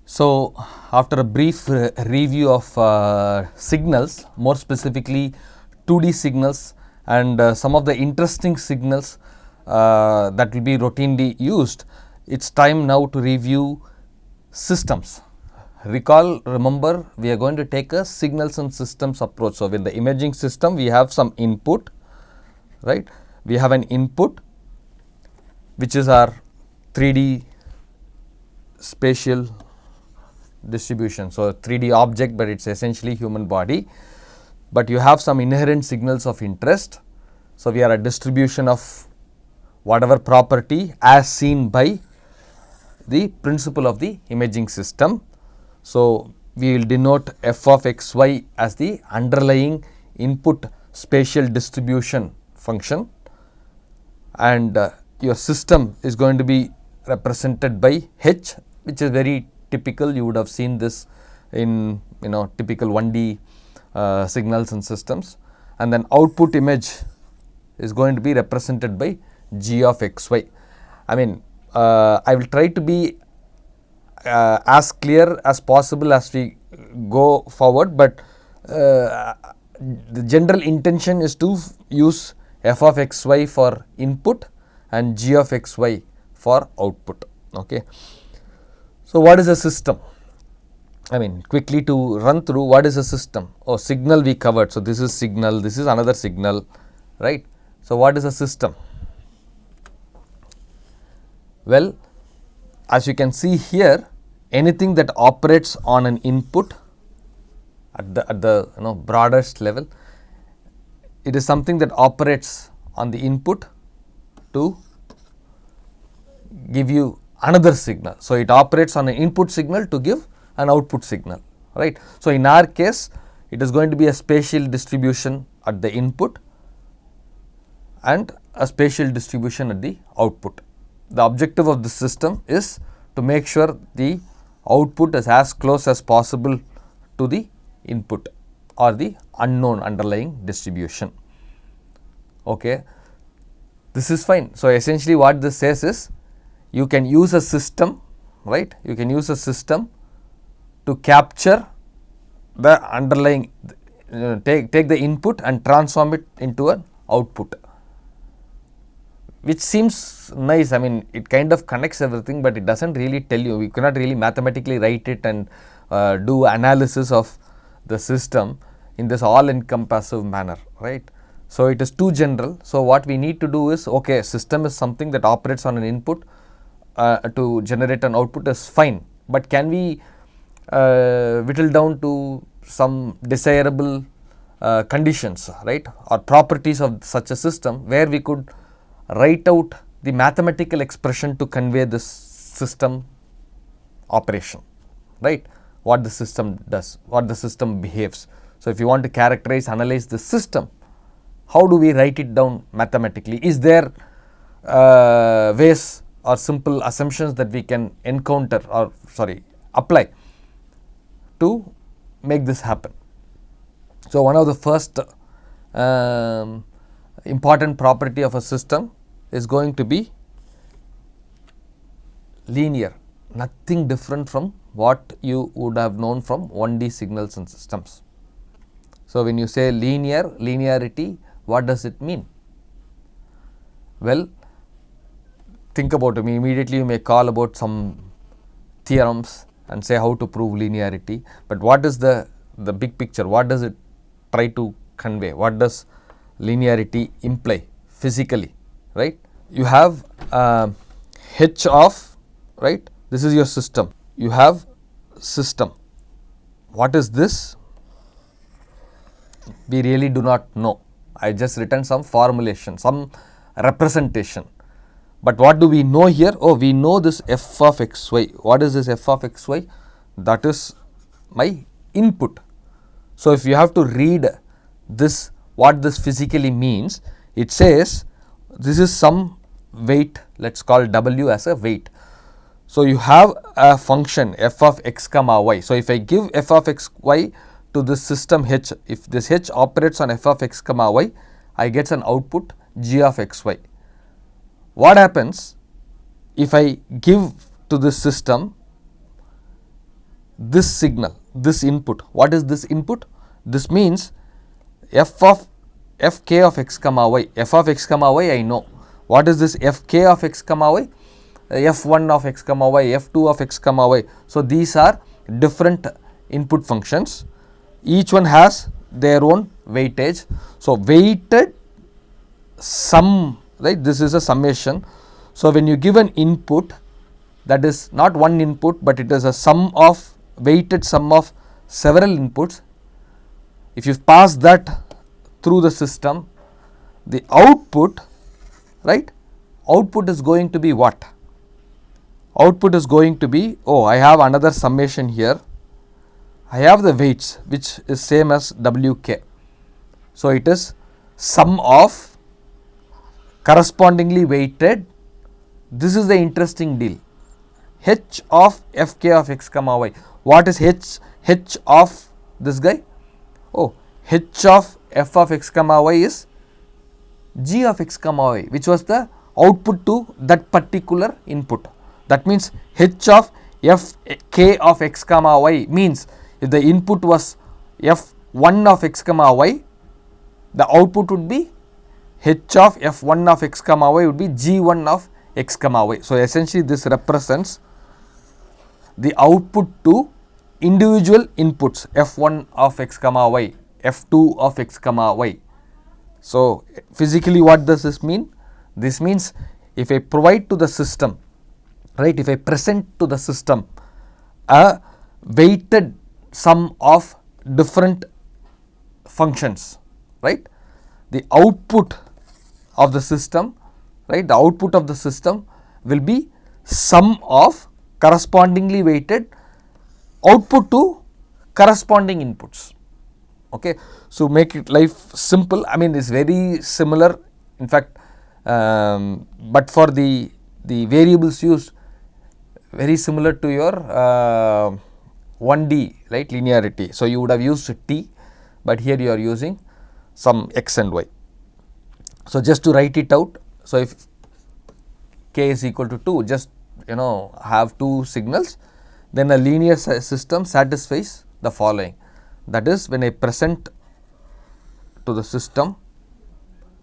So, after a brief review of signals, more specifically 2D signals and some of the interesting signals that will be routinely used, it's time now to review systems. Remember, we are going to take a signals and systems approach. So, in the imaging system, we have some input, right? We have an input which is our 3D spatial distribution. So, 3D object, but it's essentially human body, but you have some inherent signals of interest. So, we are a distribution of whatever property as seen by the principle of the imaging system. So, we will denote f of x y as the underlying input spatial distribution function, and your system is going to be represented by h, which is very typical. You would have seen this in typical 1D signals and systems, and then output image is going to be represented by g of x y. I mean, I will try to be as clear as possible as we go forward, but the general intention is to use f of x y for input and g of x y for output. Okay. So, what is a system? I mean, quickly to run through, what is a system? Oh, signal we covered. So, this is signal, this is another signal, right? So, what is a system? Well, as you can see here, anything that operates on an input at the broadest level, it is something that operates on the input to give you another signal. So, it operates on an input signal to give an output signal, right. So, in our case, it is going to be a spatial distribution at the input and a spatial distribution at the output. The objective of the system is to make sure the output is as close as possible to the input or the unknown underlying distribution. Okay. This is fine. So, essentially what this says is, you can use a system, right? You can use a system to capture the underlying, take the input and transform it into an output, which seems nice. I mean, it kind of connects everything, but it does not really tell you. We cannot really mathematically write it and do analysis of the system in this all encompassive manner, right. So, it is too general. So, what we need to do is, okay, system is something that operates on an input to generate an output is fine, but can we whittle down to some desirable conditions, right, or properties of such a system where we could write out the mathematical expression to convey this system operation, right, what the system does, what the system behaves. So, if you want to characterize, analyze the system, how do we write it down mathematically? Is there ways or simple assumptions that we can encounter or apply to make this happen? So, one of the first important property of a system is going to be linear, nothing different from what you would have known from 1D signals and systems. So, when you say linearity, what does it mean? Well, think about it. Immediately you may call about some theorems and say how to prove linearity, but what is the big picture? What does it try to convey? What does linearity imply physically, right? You have h of, right, this is your system. You have system. What is this? We really do not know. I just written some formulation, some representation. But what do we know here? Oh, we know this f of x y. What is this f of x y? That is my input. So, if you have to read this, what this physically means, it says this is some weight, let us call w as a weight. So, you have a function f of x comma y. So, if I give f of x y to this system h, if this h operates on f of x comma y, I get an output g of x y. What happens if I give to this system this signal, this input. What is this input? This means fk of x comma y. F of x comma y I know. What is this fk of x comma y? F1 of x comma y, f2 of x comma y. So these are different input functions. Each one has their own weightage. So weighted sum, right? This is a summation. So when you give an input, that is not one input, but it is a weighted sum of several inputs. If you pass that through the system, the output, right? Output is going to be what? Output is going to be, oh, I have another summation here. I have the weights, which is same as Wk. So it is sum of correspondingly weighted. This is the interesting deal. H of fk of x comma y. What is h of this guy? Oh, h of f of x comma y is g of x comma y, which was the output to that particular input. That means h of fk of x comma y means if the input was f1 of x comma y, the output would be h of f1 of x comma y would be g1 of x comma y. So essentially this represents the output to individual inputs f1 of x comma y, f2 of x comma y. So physically what does this mean? This means if I provide to the system, right, if I present to the system a weighted sum of different functions, right, the output of the system, right, the output of the system will be sum of correspondingly weighted output to corresponding inputs. Okay, so make it life simple. I mean, it's very similar. In fact, but for the variables used, very similar to your 1D, right, linearity. So you would have used t, but here you are using some x and y. So just to write it out. So if k is equal to 2, just have two signals, then a linear system satisfies the following. That is, when I present to the system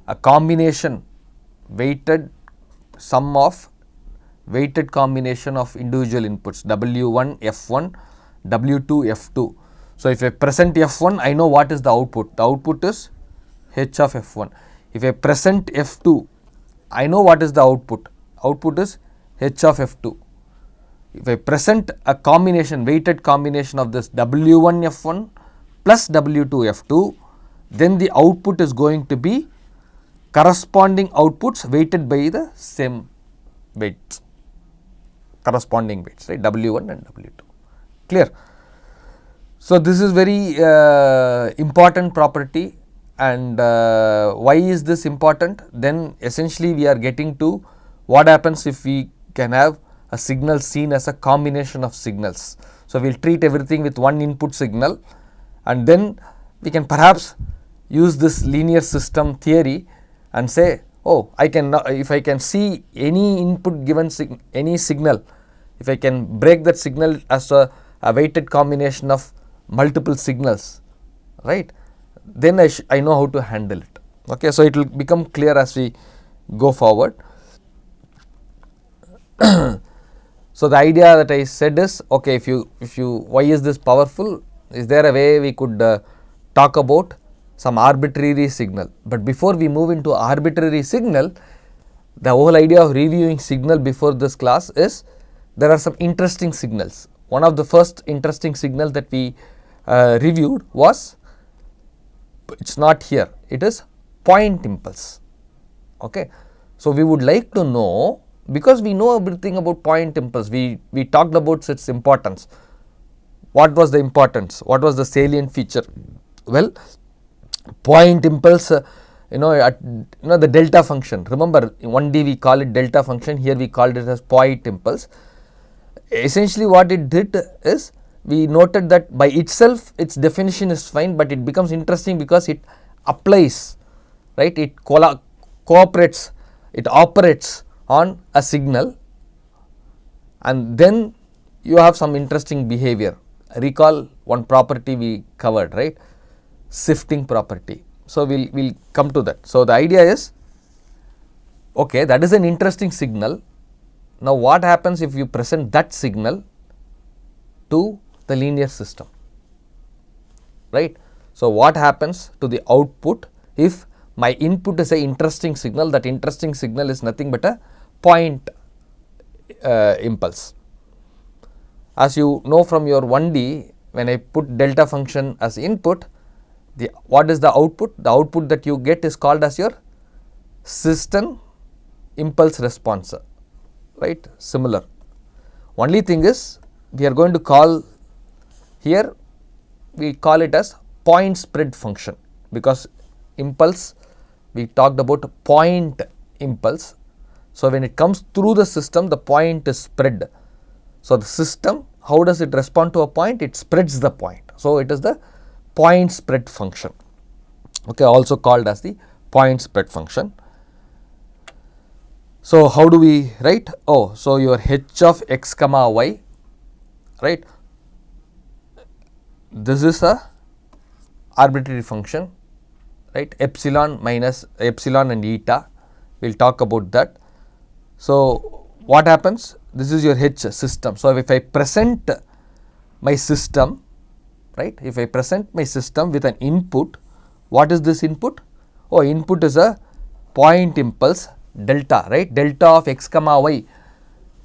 a combination weighted sum of weighted combination of individual inputs W1 F1, W2 F2. So if I present F1, I know what is the output. The output is H of F1. If I present F2, I know what is the output. Output is H of F2. If I present a combination, weighted combination of this W1 F1 plus W2 F2, then the output is going to be corresponding outputs weighted by the same weights, corresponding weights, right, W1 and W2. Clear? So this is very important property, and why is this important? Then essentially we are getting to what happens if we can have a signal seen as a combination of signals. So we will treat everything with one input signal, and then we can perhaps use this linear system theory and say, oh, I can, if I can see any input given any signal, if I can break that signal as a weighted combination of multiple signals, right, then I know how to handle it. Okay, so it will become clear as we go forward. So the idea that I said is, okay, if you why is this powerful? Is there a way we could talk about some arbitrary signal? But before we move into arbitrary signal, the whole idea of reviewing signal before this class is there are some interesting signals. One of the first interesting signals that we reviewed was, it's not here, it is point impulse. Okay, so we would like to know, because we know everything about point impulse, we talked about its importance. What was the importance? What was the salient feature? Well, point impulse, the delta function. Remember, in 1D we call it delta function, here we called it as point impulse. Essentially what it did is, we noted that by itself its definition is fine, but it becomes interesting because it applies, right, it cooperates, it operates on a signal, and then you have some interesting behavior. recall one property we covered, right? Shifting property. So we'll come to that. So the idea is, okay, that is an interesting signal. Now what happens if you present that signal to the linear system, right? So what happens to the output if my input is an interesting signal? That interesting signal is nothing but a point impulse. As you know from your 1D, when I put delta function as input, what is the output? The output that you get is called as your system impulse response, right? Similar. Only thing is, we are going to call here, we call it as point spread function, because impulse, we talked about point impulse. So when it comes through the system, the point is spread. So the system, how does it respond to a point? It spreads the point. So it is the point spread function, okay, also called as the point spread function. So how do we write? Oh, so your h of x comma y, right? This is a arbitrary function, right? Epsilon minus epsilon and eta. We'll talk about that. So what happens? This is your h system. So if I present my system, right? If I present my system with an input, what is this input? Oh, input is a point impulse delta, right? Delta of x comma y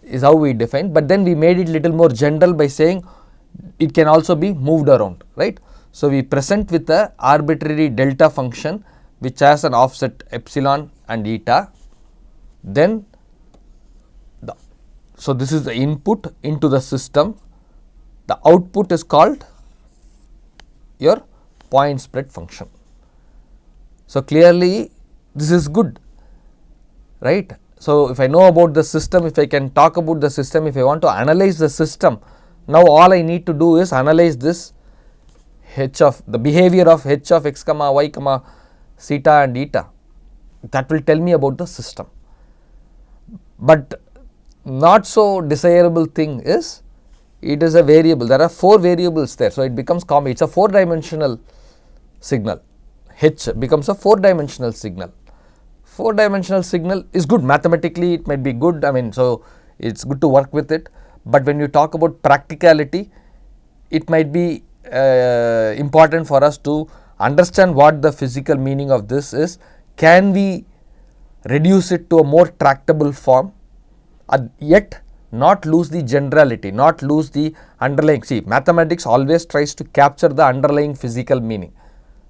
is how we define, but then we made it little more general by saying it can also be moved around, right? So we present with the arbitrary delta function which has an offset epsilon and eta. Then so this is the input into the system. The output is called your point spread function. So clearly this is good, right? So if I know about the system, if I can talk about the system, if I want to analyze the system, now all I need to do is analyze this h of the behavior of h of x comma y comma theta and eta. That will tell me about the system. But not so desirable thing is, it is a variable. There are 4 variables there, so it becomes common. It's a 4-dimensional signal. H becomes a 4-dimensional signal. 4-dimensional signal is good. Mathematically, it might be good. I mean, so it's good to work with it. But when you talk about practicality, it might be important for us to understand what the physical meaning of this is. Can we reduce it to a more tractable form, yet not lose the generality, not lose the underlying. See, mathematics always tries to capture the underlying physical meaning,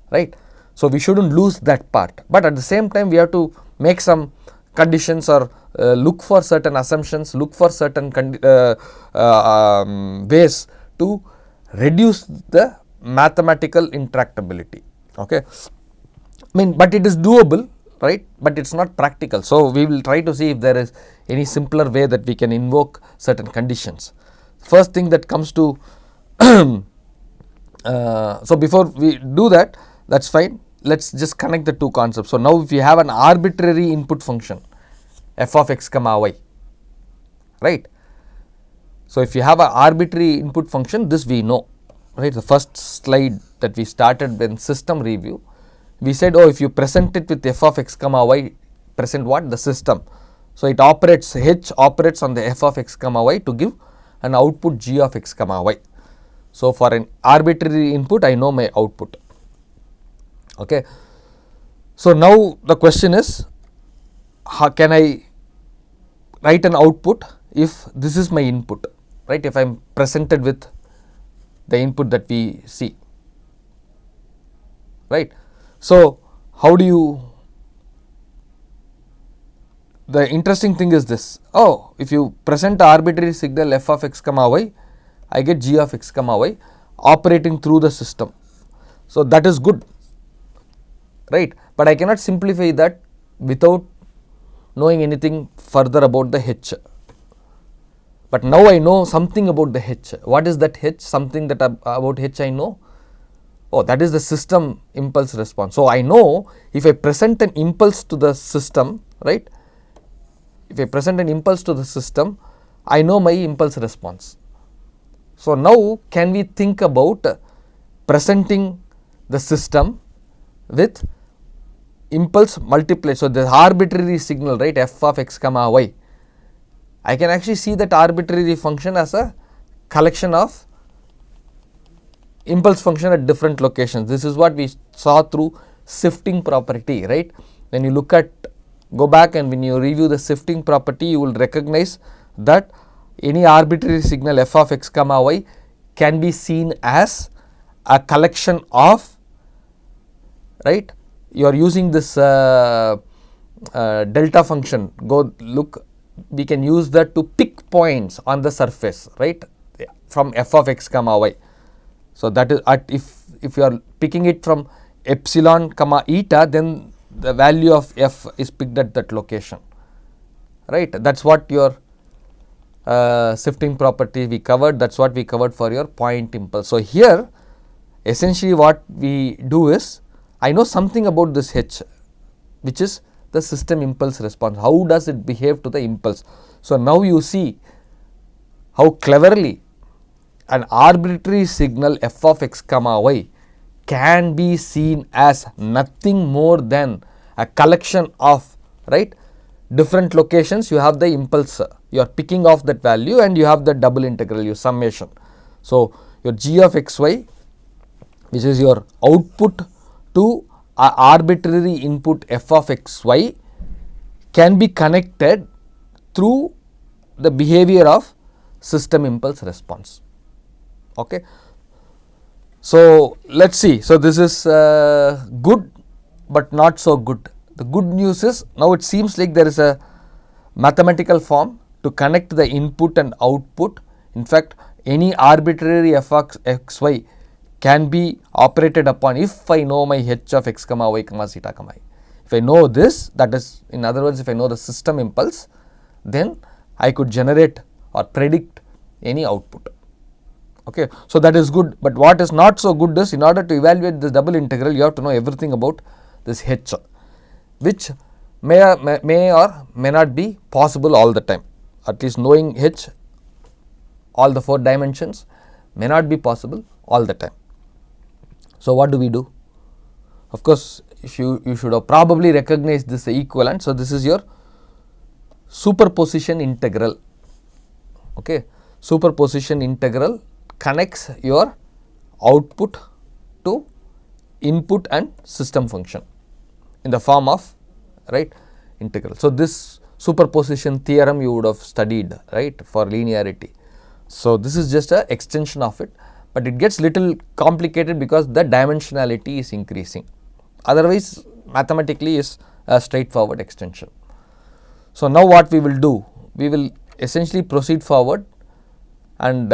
right? So we shouldn't lose that part, but at the same time we have to make some conditions or look for certain assumptions, look for certain ways to reduce the mathematical intractability, okay? I mean, but it is doable, right? But it's not practical. So we will try to see if there is any simpler way that we can invoke certain conditions. First thing that comes to so before we do that, that's fine. Let's just connect the two concepts. So now if you have an arbitrary input function f of x comma y, right? So if you have an arbitrary input function, this we know, right? The first slide that we started in system review, we said, oh, if you present it with f of x comma y, present what? The system. So it operates, h operates on the f of x comma y to give an output g of x comma y. So for an arbitrary input, I know my output, okay? So now the question is, how can I write an output if this is my input, right? If I am presented with the input that we see, right? So how do you, the interesting thing is this, oh, if you present the arbitrary signal f of x comma y, I get g of x comma y operating through the system. So that is good, right? But I cannot simplify that without knowing anything further about the h. But now I know something about the h. What is that h? Something that about h I know. Oh, that is the system impulse response. So I know if I present an impulse to the system, right? If I present an impulse to the system, I know my impulse response. So now can we think about presenting the system with impulse multiplied. So the arbitrary signal, right, f of x comma y, I can actually see that arbitrary function as a collection of impulse function at different locations. This is what we saw through shifting property, right. When you look at, go back and when you review the shifting property, you will recognize that any arbitrary signal f of x comma y can be seen as a collection of, right, you are using this delta function, go look, we can use that to pick points on the surface, right, from f of x comma y. So that is at, if you are picking it from epsilon comma eta, then the value of f is picked at that location, right. That is what your shifting property we covered, that is what we covered for your point impulse. So here essentially what we do is, I know something about this h, which is the system impulse response, how does it behave to the impulse. So now you see how cleverly an arbitrary signal f of x comma y can be seen as nothing more than a collection of, right, different locations. You have the impulse, you are picking off that value, and you have the double integral, your summation. So your g of x y, which is your output to a arbitrary input f of x y, can be connected through the behavior of system impulse response. Okay. So let us see. So this is good but not so good. The good news is, now it seems like there is a mathematical form to connect the input and output. In fact, any arbitrary f of x y can be operated upon if I know my h of x comma y comma zeta comma I. If I know this, that is, in other words, if I know the system impulse, then I could generate or predict any output. Okay. So that is good, but what is not so good is, in order to evaluate this double integral, you have to know everything about this h, which may or may not be possible all the time. At least knowing h, all the 4 dimensions, may not be possible all the time. So what do we do? Of course, you should have probably recognized this equivalent. So this is your superposition integral. Okay. Superposition integral connects your output to input and system function in the form of, right, integral. So this superposition theorem you would have studied, right, for linearity. So this is just an extension of it, but it gets little complicated because the dimensionality is increasing. Otherwise mathematically is a straightforward extension. So now what we will do, we will essentially proceed forward and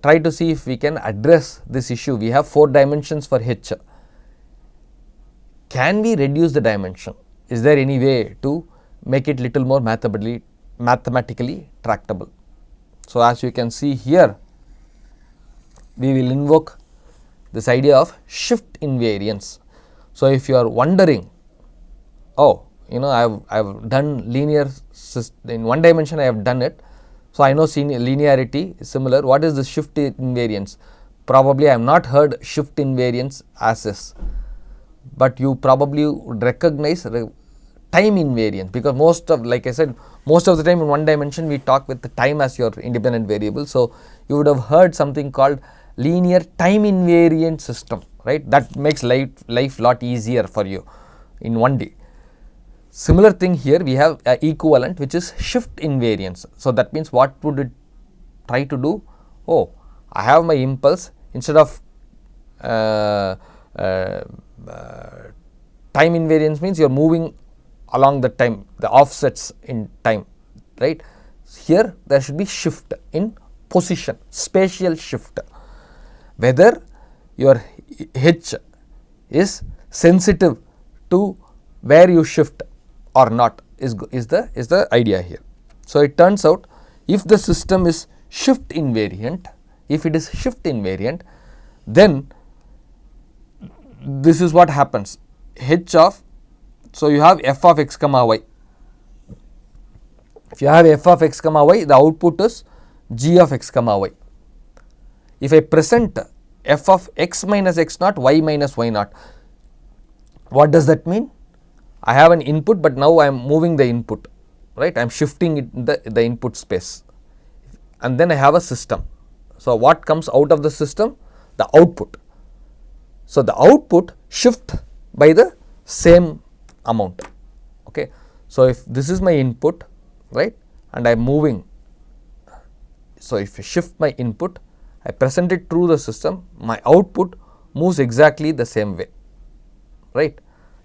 try to see if we can address this issue. We have 4 dimensions for h. Can we reduce the dimension? Is there any way to make it little more mathematically tractable? So as you can see here, we will invoke this idea of shift invariance. So if you are wondering, oh, you know, I have done linear in one dimension, I have done it. So I know linearity is similar. What is the shift invariance? Probably I have not heard shift invariance as this, but you probably would recognize time invariance, because most of, like I said, most of the time in one dimension we talk with the time as your independent variable. So you would have heard something called linear time invariant system, right? That makes life lot easier for you in 1D. Similar thing here, we have a equivalent which is shift invariance. So that means what would it try to do? Oh, I have my impulse, instead of time invariance means you are moving along the time, the offsets in time, right? Here there should be shift in position, spatial shift. Whether your h is sensitive to where you shift or not is the idea here. So it turns out, if the system is shift invariant, then this is what happens. H of, so you have f of x comma y. If you have f of x comma y, the output is g of x comma y. if I present f of x minus x naught, y minus y naught, what does that mean? I have an input, but now I am moving the input, right? I am shifting it in the input space, and then I have a system. So what comes out of the system? The output. So the output shift by the same amount. Okay. So if this is my input, right, and I am moving, so if I shift my input, I present it through the system, my output moves exactly the same way, right,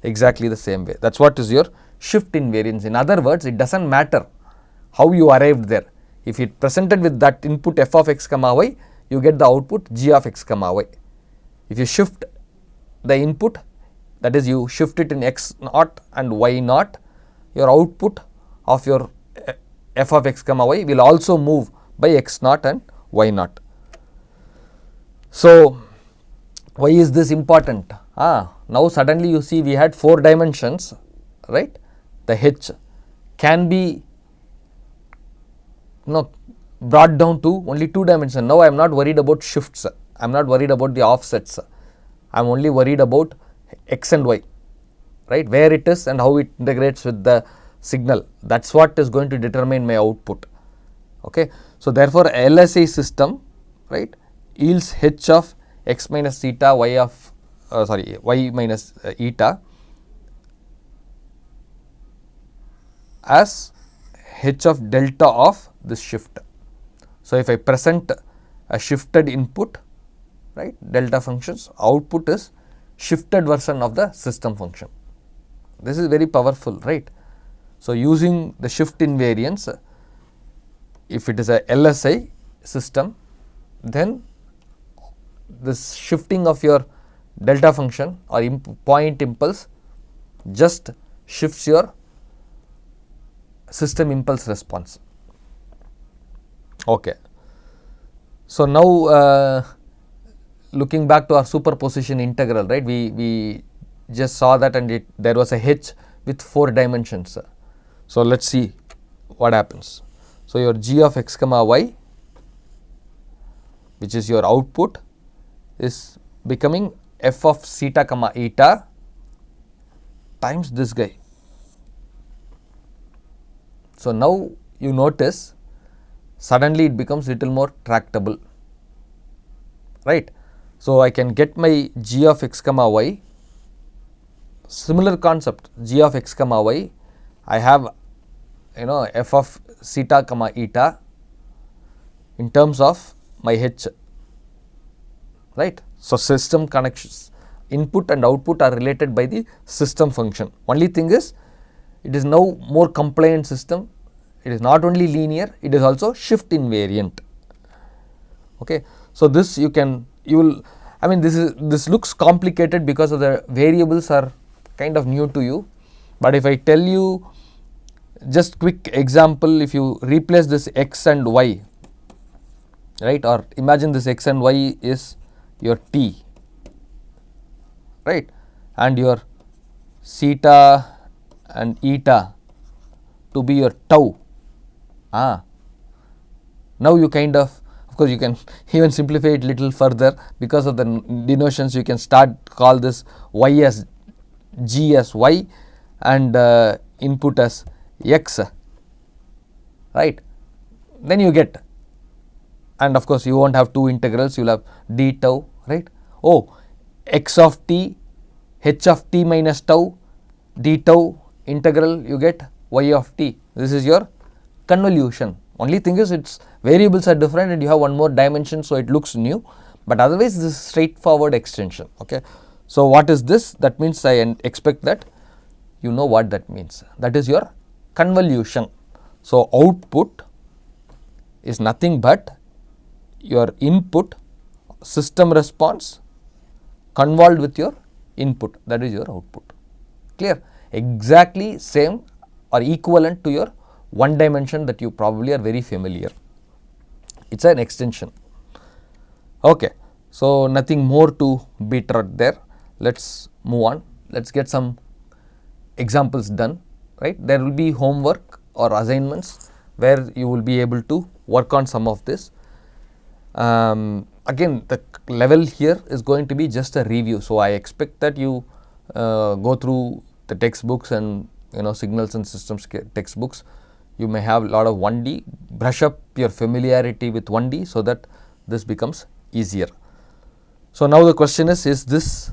exactly the same way. That is what is your shift invariance. In other words, it does not matter how you arrived there. If you presented with that input f of x comma y, you get the output g of x comma y. If you shift the input, that is you shift it in x naught and y naught, your output of your f of x comma y will also move by x naught and y naught. So why is this important? Now suddenly you see we had 4 dimensions, right? The h can be brought down to only 2 dimensions. Now I am not worried about shifts, I am not worried about the offsets, I am only worried about x and y, right, where it is and how it integrates with the signal. That is what is going to determine my output. Okay. So therefore LSI system, right, yields h of x minus theta, y of y minus eta as h of delta of this shift. So if I present a shifted input, right, delta functions, output is shifted version of the system function. This is very powerful, right. So using the shift invariance, if it is a LSI system, then this shifting of your delta function or point impulse just shifts your system impulse response. Okay. So now looking back to our superposition integral, right, we just saw that, and there was a h with 4 dimensions. So let us see what happens. So your g of x comma y, which is your output, is becoming f of theta comma eta times this guy. So now you notice suddenly it becomes little more tractable, right. So I can get my g of x comma y, similar concept, g of x comma y, I have f of theta comma eta in terms of my h, right. So system connections, input and output are related by the system function. Only thing is, it is now more compliant system. It is not only linear, it is also shift invariant. Okay. So this this looks complicated because of the variables are kind of new to you, but if I tell you just quick example, if you replace this x and y, right, or imagine this x and y is your t, right, and your theta and eta to be your tau. Now you of course you can even simplify it little further because of the denotions. You can call this y as g as y and input as x, right. Then you get, and of course you won't have 2 integrals, you will have d tau, right. X of t, h of t minus tau, d tau integral, you get y of t. This is your convolution. Only thing is its variables are different and you have one more dimension, so it looks new, but otherwise this is straightforward extension. Okay. So what is this? That means I expect that you know what that means. That is your convolution. So output is nothing but your input system response convolved with your input, that is your output. Clear? Exactly same or equivalent to your one dimension that you probably are very familiar. It is an extension. Okay. So nothing more to be trod there. Let us move on. Let us get some examples done, right. There will be homework or assignments where you will be able to work on some of this. Again, the level here is going to be just a review. So, I expect that you go through the textbooks and signals and systems textbooks. You may have a lot of 1D, brush up your familiarity with 1D so that this becomes easier. So, now the question is this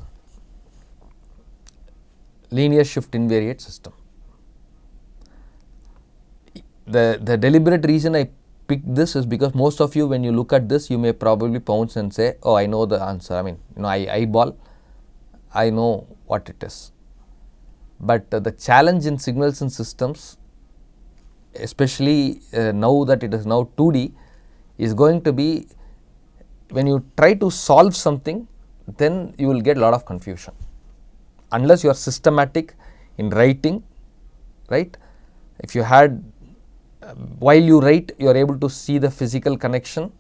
linear shift invariant system? The deliberate reason I picked this is because most of you, when you look at this, you may probably pounce and say, oh, I know the answer. I mean, I eyeball, I know what it is. But the challenge in signals and systems, especially now that it is now 2D, is going to be when you try to solve something, then you will get a lot of confusion. Unless you are systematic in writing, right? If you had while you write, you are able to see the physical connection.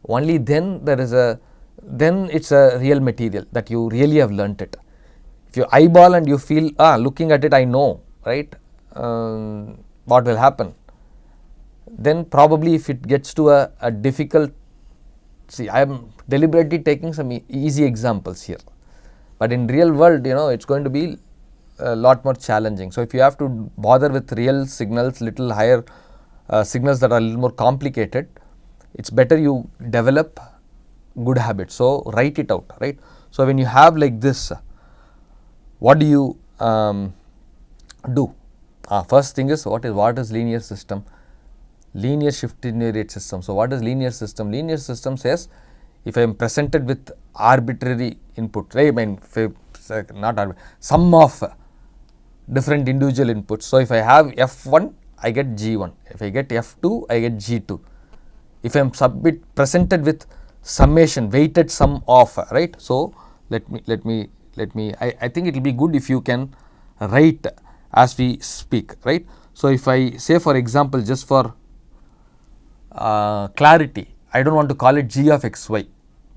Only then then it's a real material that you really have learnt it. If you eyeball and you feel, looking at it, I know, right? What will happen? Then probably if it gets to a difficult, see, I am deliberately taking some easy examples here, but in real world, it's going to be a lot more challenging. So, if you have to bother with real signals, little higher signals that are a little more complicated, it's better you develop good habits. So, write it out, right? So, when you have like this, what do you do? First thing is, what is linear system? Linear shift invariant system. So, what is linear system? Linear system says, if I am presented with arbitrary input, right? I mean, not arbitrary, sum of different individual inputs. So, if I have F1, I get G1. If I get F2, I get G2. If I am presented with summation, weighted sum of, right? So, let me I think it will be good if you can write as we speak, right? So, if I say, for example, just for clarity, I don't want to call it G of xy,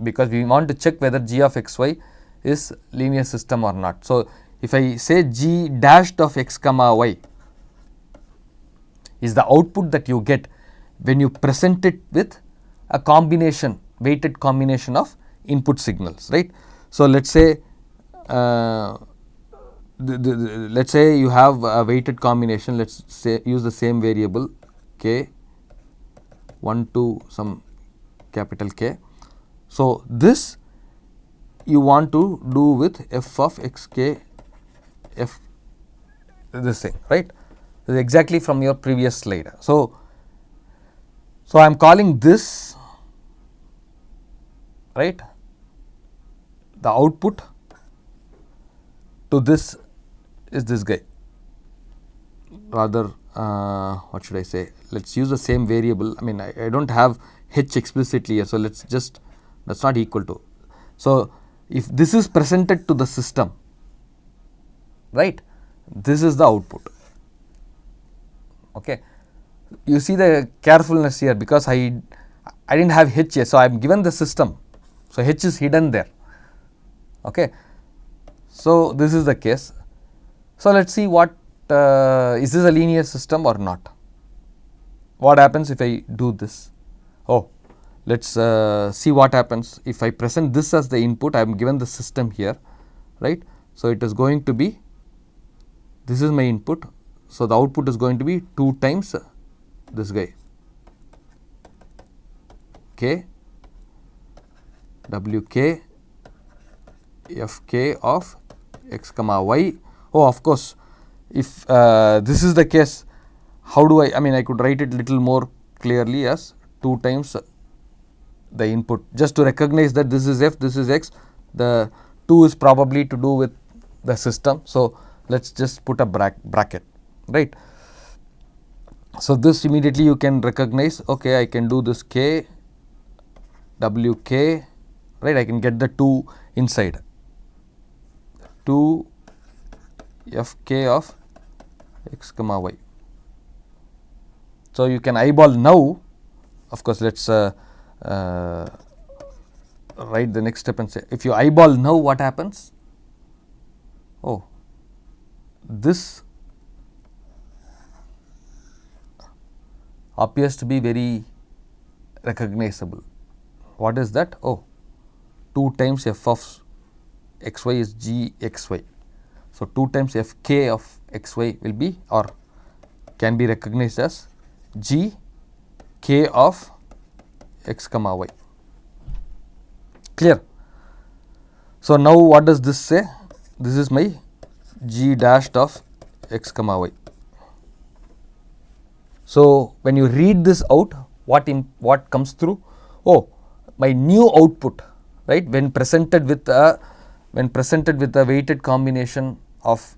because we want to check whether G of xy is linear system or not. So, if I say G dashed of x comma y is the output that you get when you present it with a combination, weighted combination of input signals, right? So, let's say let's say you have a weighted combination. Let's say use the same variable k 1 to some capital K. So, this you want to do with f of xk, f this thing, right? This is exactly from your previous slide. So, I am calling this, right, the output to this is this guy, rather what should I say, let us use the same variable. I mean, I do not have h explicitly here. So, let us just, that is not equal to. So, if this is presented to the system, right, this is the output. Okay. You see the carefulness here, because I did not have h here. So, I am given the system. So, h is hidden there. Okay. So, this is the case. So, let us see what is this a linear system or not. What happens if I do this? Oh, let us see what happens if I present this as the input. I am given the system here, right. So, it is going to be, this is my input. So, the output is going to be 2 times this guy, k w k f k of x comma y. Oh, of course, if this is the case, how do I mean, I could write it little more clearly as 2 times the input, just to recognize that this is f, this is x, the 2 is probably to do with the system. So, let us just put a bracket, right. So, this immediately you can recognize, okay, I can do this k w k, right, I can get the 2 inside, 2 f k of x comma y. So, you can eyeball now. Of course, let us write the next step and say, if you eyeball now, what happens? Oh, this appears to be very recognizable, What is that? Oh, 2 times f of xy is gxy. So, 2 times fk of xy will be, or can be recognized as g k of x comma y. Clear? So, now what does this say? This is my g dashed of x comma y. So, when you read this out, what comes through? Oh, my new output, right, when presented with a weighted combination of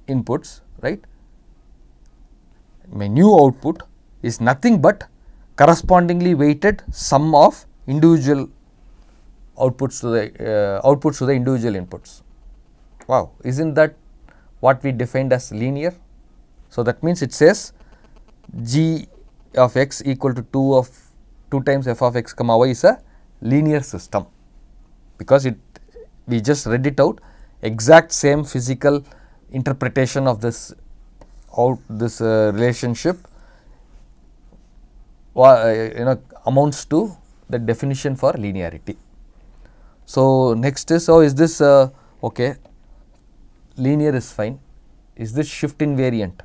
inputs, right, my new output is nothing but correspondingly weighted sum of individual outputs to the individual inputs. Wow, isn't that what we defined as linear? So, that means it says g of x equal to 2 times f of x comma y is a linear system, because we just read it out, exact same physical interpretation of this relationship amounts to the definition for linearity. So, next is, is this okay, linear is fine, is this shift invariant?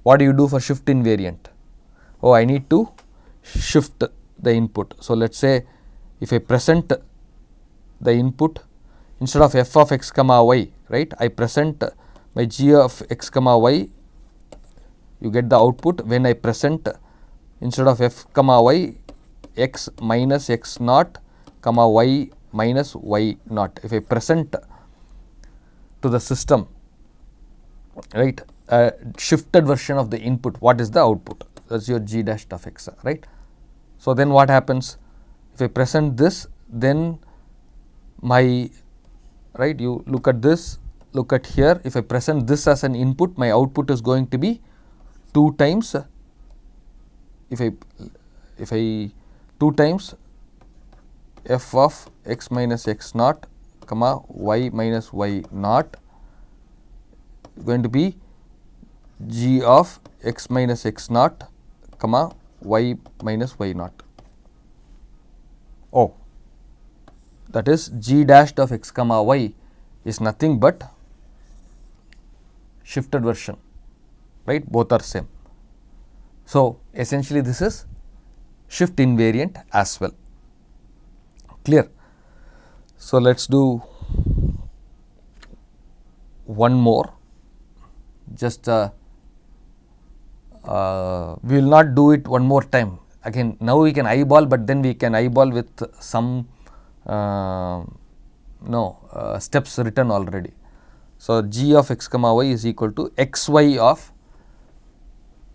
What do you do for shift invariant? Oh, I need to shift the input. So, let us say if I present the input instead of f of x comma y, right, I present my g of x comma y, you get the output when I present instead of f comma y x minus x naught comma y minus y naught. If I present to the system, right, a shifted version of the input, what is the output? That is your g dashed of x, right. So, then what happens? If I present this, then my, right, you look at this, look at here, if I present this as an input, my output is going to be 2 times, if I 2 times f of x minus x naught comma y minus y naught, going to be g of x minus x naught comma y minus y naught. Oh, that is g dashed of x comma y is nothing but shifted version, right, both are same. So, essentially this is shift invariant as well. Clear? So, let us do one more, just we will not do it one more time. Again, now we can eyeball, but then we can eyeball with some steps written already. So, g of x comma y is equal to xy of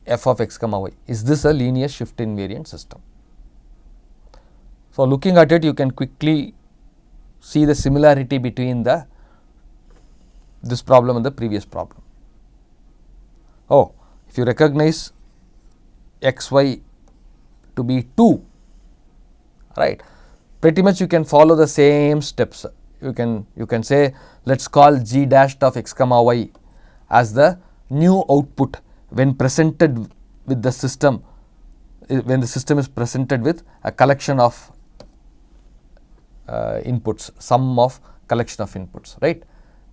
f of x comma y. Is this a linear shift invariant system? So, looking at it, you can quickly see the similarity between this problem and the previous problem. Oh, if you recognize xy to be 2, right, pretty much you can follow the same steps. You can say, let us call g dashed of x comma y as the new output when presented with the system, when the system is presented with a collection of inputs, sum of collection of inputs, right,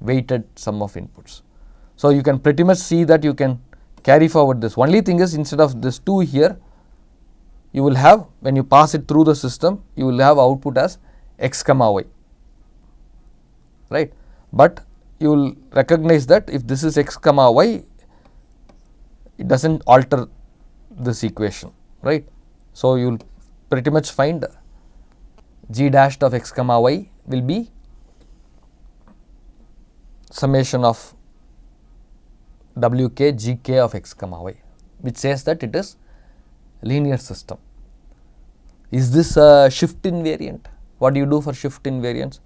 weighted sum of inputs. So, you can pretty much see that you can carry forward this. Only thing is, instead of this 2 here, you will have, when you pass it through the system, you will have output as x comma y, right. But you will recognize that if this is x comma y, it does not alter this equation, right. So, you will pretty much find g dashed of x comma y will be summation of wk gk of x comma y, which says that it is linear system. Is this a shift invariant? What do you do for shift invariance?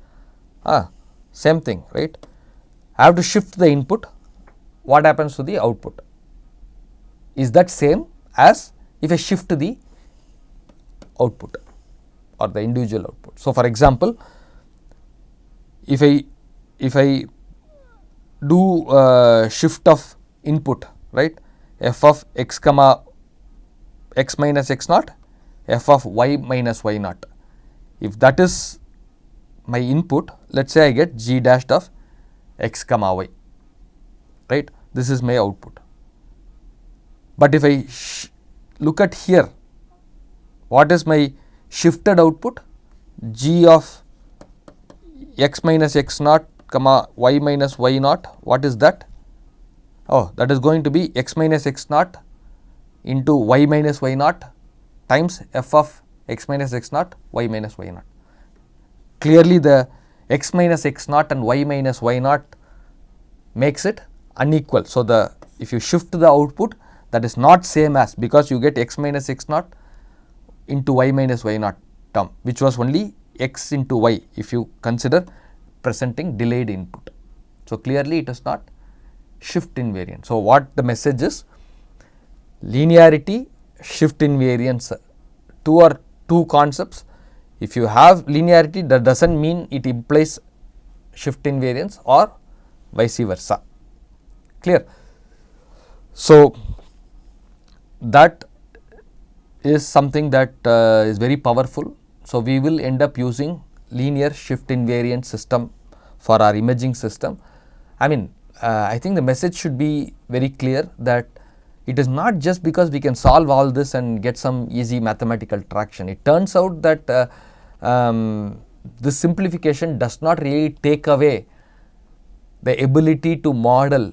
Same thing, right. I have to shift the input. What happens to the output? Is that same as if I shift the output or the individual output? So, for example, if I do shift of input, right, f of x comma x minus x naught, f of y minus y naught. if that is my input, let us say I get g dashed of x comma y, right, this is my output. But if I look at here, what is my shifted output? G of x minus x naught comma y minus y naught, what is that? Oh, that is going to be x minus x naught into y minus y naught times f of x minus x naught y minus y naught. Clearly the x minus x naught and y minus y naught makes it unequal. So, the if you shift the output, that is not same as, because you get x minus x naught into y minus y naught term, which was only x into y if you consider presenting delayed input. So, clearly it is not shift invariant. So, what the message is? Linearity, shift invariance, two concepts. If you have linearity, that does not mean it implies shift invariance or vice versa. Clear? So, that is something that is very powerful. So, we will end up using linear shift invariant system for our imaging system. I mean, I think the message should be very clear that it is not just because we can solve all this and get some easy mathematical traction. It turns out that this simplification does not really take away the ability to model,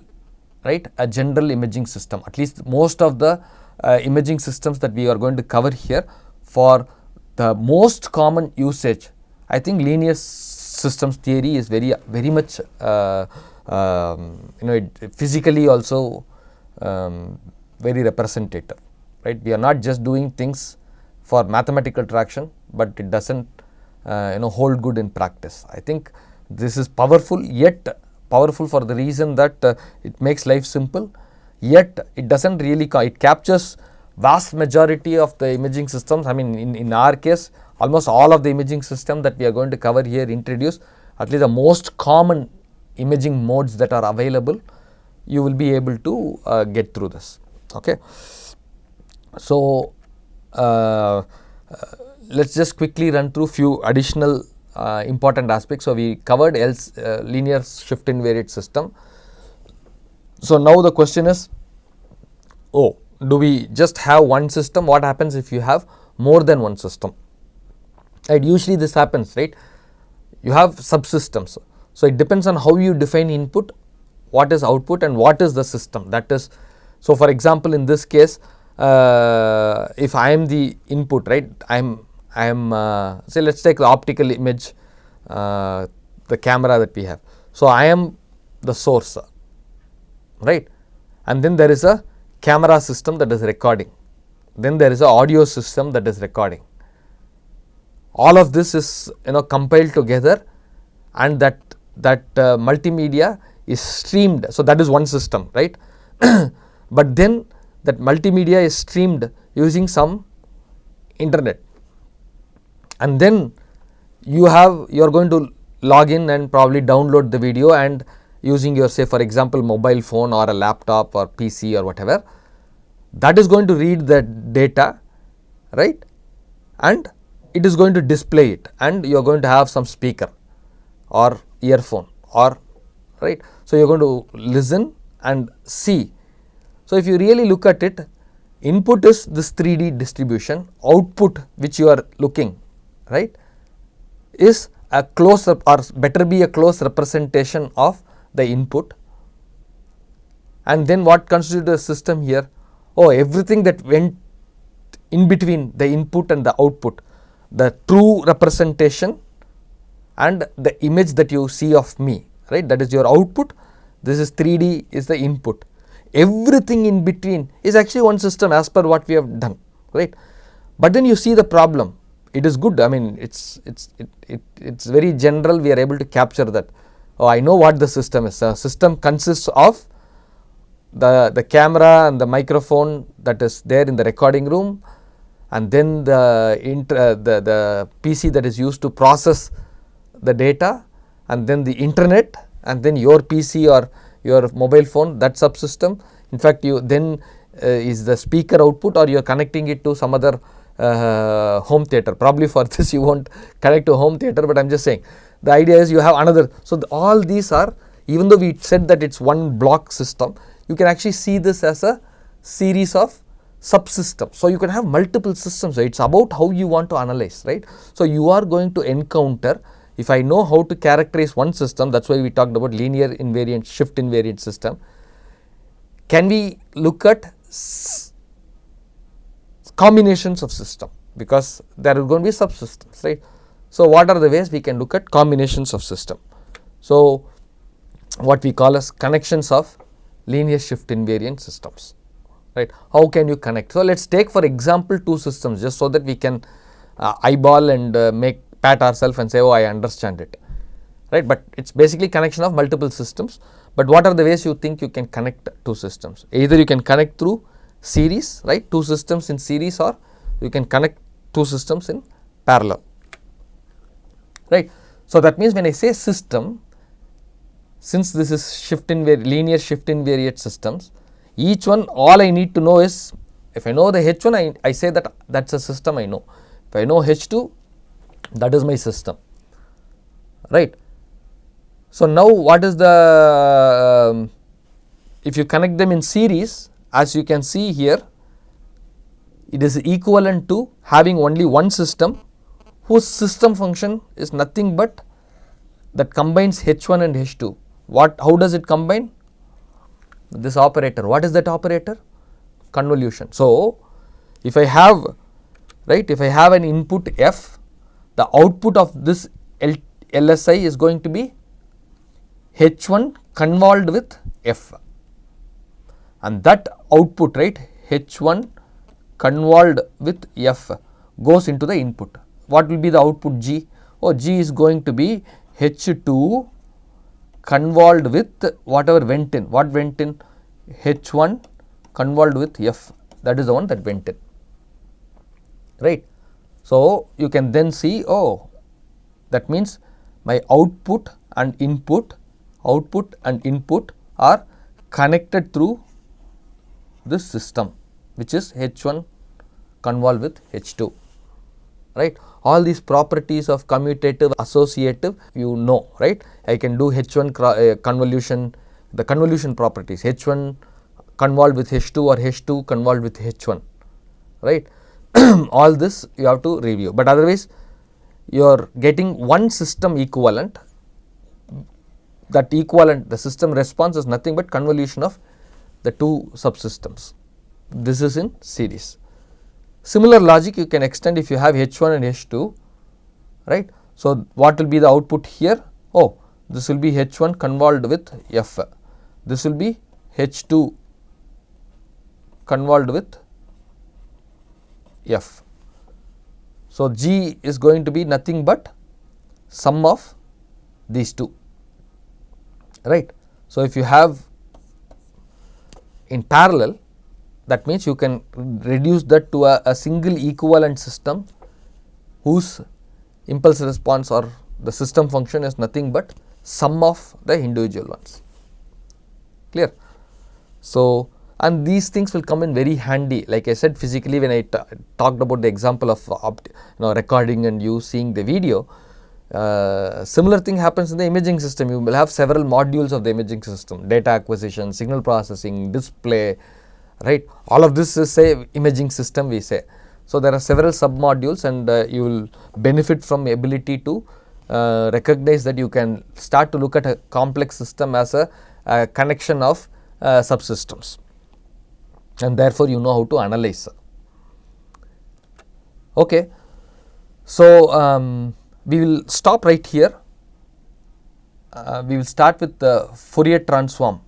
right, a general imaging system. At least most of the imaging systems that we are going to cover here, for the most common usage, I think linear systems theory is very much physically also very representative, right. We are not just doing things for mathematical traction, but it does not hold good in practice. I think this is powerful, yet powerful for the reason that it makes life simple, yet it does not really, it captures vast majority of the imaging systems. I mean, in our case, almost all of the imaging system that we are going to cover here introduce at least the most common imaging modes that are available. You will be able to get through this. Okay. So, let us just quickly run through few additional important aspects. So, we covered linear shift invariant system. So, now the question is, do we just have one system? What happens if you have more than one system? Right, usually this happens, right. You have subsystems. So, it depends on how you define input, what is output and what is the system, that is. So, for example, in this case, if I am the input, right, I am say let us take the optical image, the camera that we have. So, I am the source, right, and then there is a camera system that is recording, then there is a audio system that is recording. All of this is compiled together, and that multimedia is streamed. So, that is one system, right. But then that multimedia is streamed using some internet, and then you are going to log in and probably download the video, and using your, say for example, mobile phone or a laptop or PC or whatever, that is going to read the data, right, and it is going to display it, and you are going to have some speaker or earphone or, right. So, you are going to listen and see. So, if you really look at it, input is this 3D distribution, output which you are looking, right, is a close or better be a close representation of the input. And then what constitutes a system here? Everything that went in between the input and the output, the true representation and the image that you see of me, right, that is your output. This is 3D is the input. Everything in between is actually one system as per what we have done, right. But then you see the problem. It is good. I mean, it's very general. We are able to capture that. I know what the system is. The system consists of the camera and the microphone that is there in the recording room, and then the PC that is used to process the data, and then the internet, and then your PC or your mobile phone, that subsystem. In fact, you then is the speaker output, or you are connecting it to some other home theater. Probably for this you won't connect to home theater, but I am just saying the idea is you have another. So, all these are, even though we said that it is one block system, you can actually see this as a series of subsystems. So, you can have multiple systems. It is about how you want to analyze, right. So, you are going to encounter, if I know how to characterize one system, that is why we talked about linear invariant, shift invariant system. Can we look at combinations of system, because there are going to be subsystems, right. So, what are the ways we can look at combinations of system? So, what we call as connections of linear shift invariant systems, right. How can you connect? So, let us take for example two systems, just so that we can eyeball and pat ourselves and say, oh, I understand it, right. But it is basically connection of multiple systems. But what are the ways you think you can connect two systems? Either you can connect through series, right, two systems in series, or you can connect two systems in parallel, right. So, that means when I say system, since this is linear shift invariant systems, each one, all I need to know is, if I know the H1, I say that is a system I know. If I know H2, that is my system, right. So, now what is the, if you connect them in series, as you can see here, it is equivalent to having only one system whose system function is nothing but that combines H1 and H2. How does it combine? This operator. What is that operator? Convolution. So, if I have, right, if I have an input F, the output of this LSI is going to be H1 convolved with F, and that output, right, H1 convolved with F goes into the input. What will be the output G? Oh, G is going to be H2 convolved with whatever went in. What went in? H1 convolved with F, that is the one that went in, right. So, you can then see, oh, that means my output and input are connected through this system, which is H1 convolved with H2, right. All these properties of commutative, associative, you know, right. I can do H1 convolution, the convolution properties, H1 convolved with H2 or H2 convolved with H1, right. All this you have to review, but otherwise you are getting one system equivalent. That equivalent, the system response is nothing but convolution of the two subsystems. This is in series. Similar logic you can extend if you have H1 and H2, right. So, what will be the output here? Oh, this will be H1 convolved with F, this will be H2 convolved with F. So, G is going to be nothing but sum of these two, right. So, if you have in parallel, that means you can reduce that to a single equivalent system whose impulse response or the system function is nothing but sum of the individual ones, clear. So, and these things will come in very handy, like I said physically when I talked about the example of recording and you seeing the video. Similar thing happens in the imaging system. You will have several modules of the imaging system, data acquisition, signal processing, display, right. All of this is say imaging system we say. So, there are several sub modules, and you will benefit from ability to recognize that you can start to look at a complex system as a connection of subsystems, and therefore, you know how to analyze. Okay. So, we will stop right here. We will start with the Fourier transform.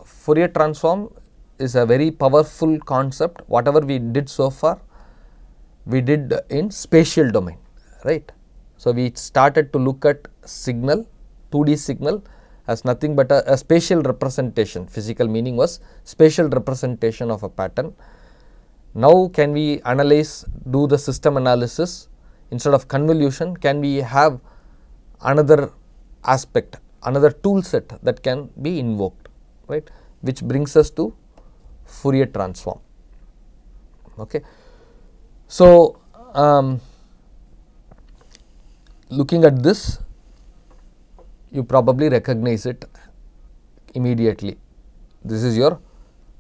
Fourier transform is a very powerful concept. Whatever we did so far, we did in spatial domain, right. So, we started to look at signal, 2D signal as nothing but a spatial representation. Physical meaning was spatial representation of a pattern. Now, can we analyze, do the system analysis? Instead of convolution, can we have another aspect, another tool set that can be invoked, right, which brings us to Fourier transform. Okay. So, looking at this, you probably recognize it immediately. This is your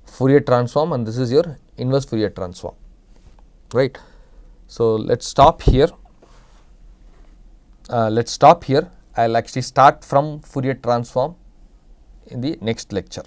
Fourier transform and this is your inverse Fourier transform, right. So, let us stop here. I will actually start from Fourier transform in the next lecture.